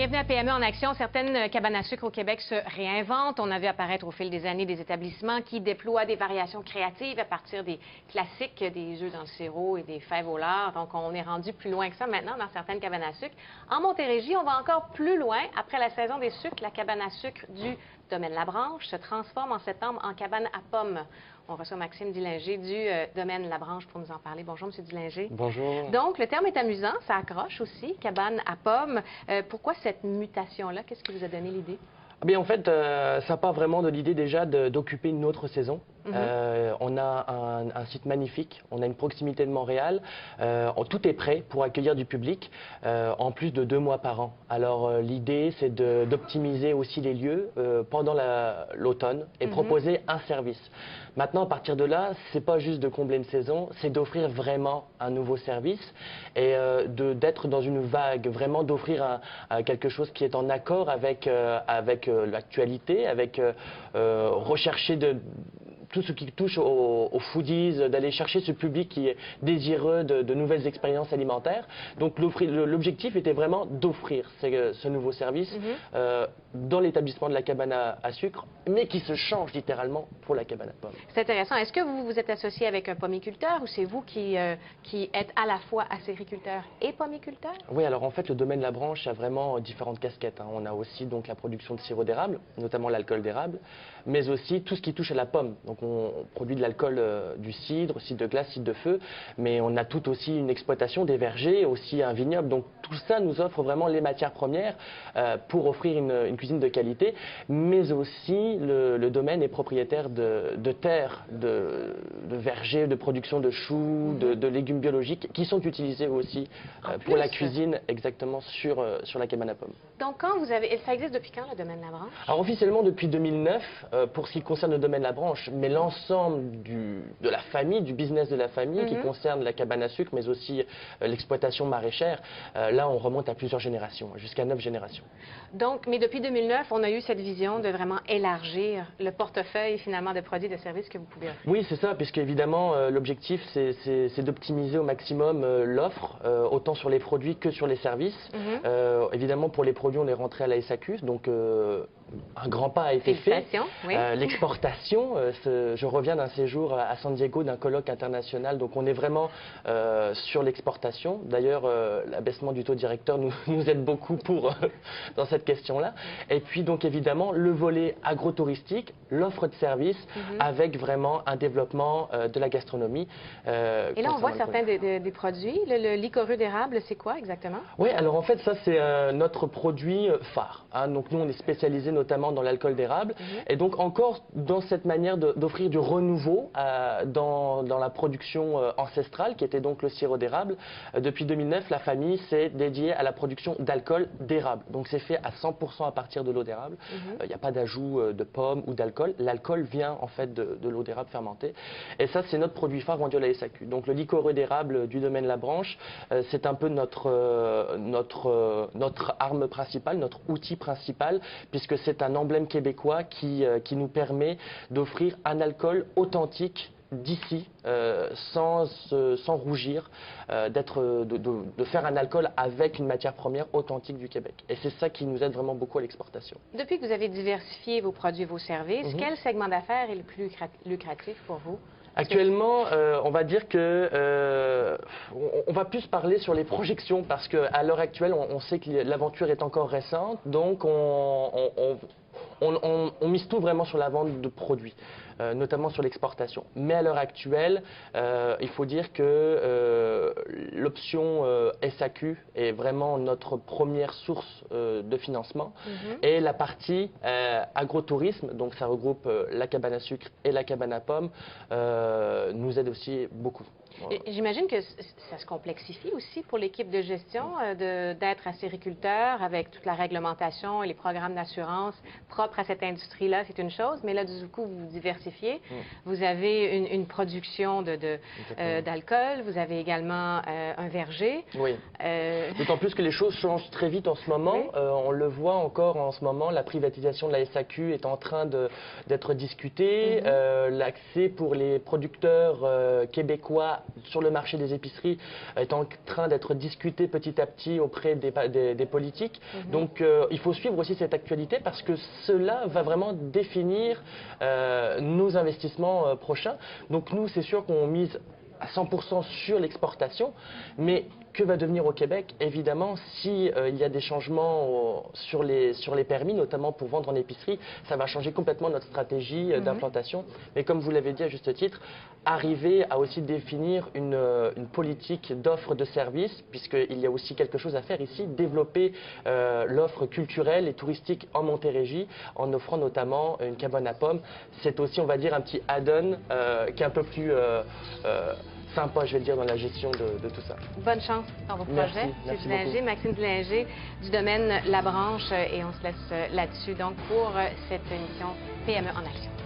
Bienvenue à PME en action. Certaines cabanes à sucre au Québec se réinventent. On a vu apparaître au fil des années des établissements qui déploient des variations créatives à partir des classiques, des œufs dans le sirop et des fèves au lard. Donc, on est rendu plus loin que ça maintenant dans certaines cabanes à sucre. En Montérégie, on va encore plus loin. Après la saison des sucres, la cabane à sucre du domaine Labranche se transforme en septembre en cabane à pommes. On reçoit Maxime Dillinger du domaine Labranche pour nous en parler. Bonjour, M. Dillinger. Bonjour. Donc, le terme est amusant, ça accroche aussi, cabane à pommes. Pourquoi cette mutation-là? Qu'est-ce qui vous a donné l'idée? Bien, en fait, ça part vraiment de l'idée déjà d'occuper une autre saison. On a un site magnifique, on a une proximité de Montréal, tout est prêt pour accueillir du public, en plus de 2 mois par an. Alors l'idée, c'est d'optimiser aussi les lieux pendant l'automne et proposer un service. Maintenant, à partir de là, c'est pas juste de combler une saison, c'est d'offrir vraiment un nouveau service et d'être dans une vague, vraiment d'offrir quelque chose qui est en accord avec l'actualité, avec rechercher tout ce qui touche aux foodies, d'aller chercher ce public qui est désireux de nouvelles expériences alimentaires. Donc l'objectif était vraiment d'offrir ce nouveau service dans l'établissement de la cabane à sucre, mais qui se change littéralement pour la cabane à pommes. C'est intéressant. Est-ce que vous vous êtes associé avec un pommiculteur ou c'est vous qui êtes à la fois acériculteur et pommiculteur? Oui, alors en fait, le domaine Labranche a vraiment différentes casquettes. On a aussi donc la production de sirop d'érable, notamment l'alcool d'érable, mais aussi tout ce qui touche à la pomme. Donc on produit de l'alcool, du cidre de glace, cidre de feu, mais on a tout aussi une exploitation des vergers, aussi un vignoble. Donc tout ça nous offre vraiment les matières premières pour offrir une cuisine de qualité, mais aussi le domaine est propriétaire de terres, de vergers, de production de choux, de légumes biologiques qui sont utilisés aussi pour la cuisine exactement sur la cabane à pommes. Donc ça existe depuis quand le domaine Labranche? Alors officiellement depuis 2009 pour ce qui concerne le domaine Labranche, mais l'ensemble de la famille, du business de la famille qui concerne la cabane à sucre, mais aussi l'exploitation maraîchère, là on remonte à plusieurs générations, jusqu'à 9 générations. Donc, mais depuis 2009, on a eu cette vision de vraiment élargir le portefeuille finalement de produits et de services que vous pouvez offrir. Oui, c'est ça, puisque évidemment l'objectif c'est d'optimiser au maximum l'offre, autant sur les produits que sur les services. Évidemment pour les produits on est rentré à la SAQ, donc un grand pas a été fait. Oui. L'exportation, je reviens d'un séjour à San Diego, d'un colloque international, donc on est vraiment sur l'exportation. D'ailleurs, l'abaissement du taux directeur nous aide beaucoup dans cette question-là. Et puis donc évidemment, le volet agro-touristique, l'offre de services, avec vraiment un développement de la gastronomie. Et là, on voit certains des produits. Le liquoreux d'érable, c'est quoi exactement? Oui, alors en fait, ça c'est notre produit phare. Donc nous, on est spécialisé notamment dans l'alcool d'érable. Et donc encore dans cette manière d'offrir du renouveau dans la production ancestrale, qui était donc le sirop d'érable. Depuis 2009, la famille s'est dédiée à la production d'alcool d'érable. Donc c'est fait à 100% à partir de l'eau d'érable. Il n'y a pas d'ajout de pommes ou d'alcool. L'alcool vient en fait de l'eau d'érable fermentée. Et ça, c'est notre produit phare vendu à la SAQ. Donc le liquoreux d'érable du domaine Labranche, c'est un peu notre arme principale, notre outil principal, puisque c'est un emblème québécois qui nous permet d'offrir un alcool authentique d'ici, sans rougir, de faire un alcool avec une matière première authentique du Québec. Et c'est ça qui nous aide vraiment beaucoup à l'exportation. Depuis que vous avez diversifié vos produits et vos services, quel segment d'affaires est le plus lucratif pour vous? Actuellement, on va dire que on va plus parler sur les projections parce qu'à l'heure actuelle, on sait que l'aventure est encore récente, donc on mise tout vraiment sur la vente de produits, notamment sur l'exportation. Mais à l'heure actuelle, il faut dire que l'option SAQ est vraiment notre première source de financement. Et la partie agrotourisme, donc ça regroupe la cabane à sucre et la cabane à pommes, nous aide aussi beaucoup. J'imagine que ça se complexifie aussi pour l'équipe de gestion d'être acériculteur avec toute la réglementation et les programmes d'assurance propres à cette industrie-là, c'est une chose, mais là, du coup, vous diversifiez certifié. Vous avez une production d'alcool. Vous avez également un verger. Oui. D'autant plus que les choses changent très vite en ce moment. Oui. On le voit encore en ce moment, la privatisation de la SAQ est en train d'être discutée. L'accès pour les producteurs québécois sur le marché des épiceries est en train d'être discuté petit à petit auprès des politiques. Donc il faut suivre aussi cette actualité parce que cela va vraiment définir nos investissements prochains. Donc nous, c'est sûr qu'on mise à 100% sur l'exportation, mais que va devenir au Québec? Évidemment, si il y a des changements sur les permis, notamment pour vendre en épicerie, ça va changer complètement notre stratégie d'implantation. Mais comme vous l'avez dit à juste titre, arriver à aussi définir une politique d'offre de services, puisqu'il y a aussi quelque chose à faire ici, développer l'offre culturelle et touristique en Montérégie, en offrant notamment une cabane à pommes. C'est aussi, on va dire, un petit add-on qui est un peu plus sympa, je vais dire, dans la gestion de tout ça. Bonne chance dans vos projets. Merci Dillinger, Maxime Dillinger du domaine La Branche, et on se laisse là-dessus donc pour cette émission PME en action.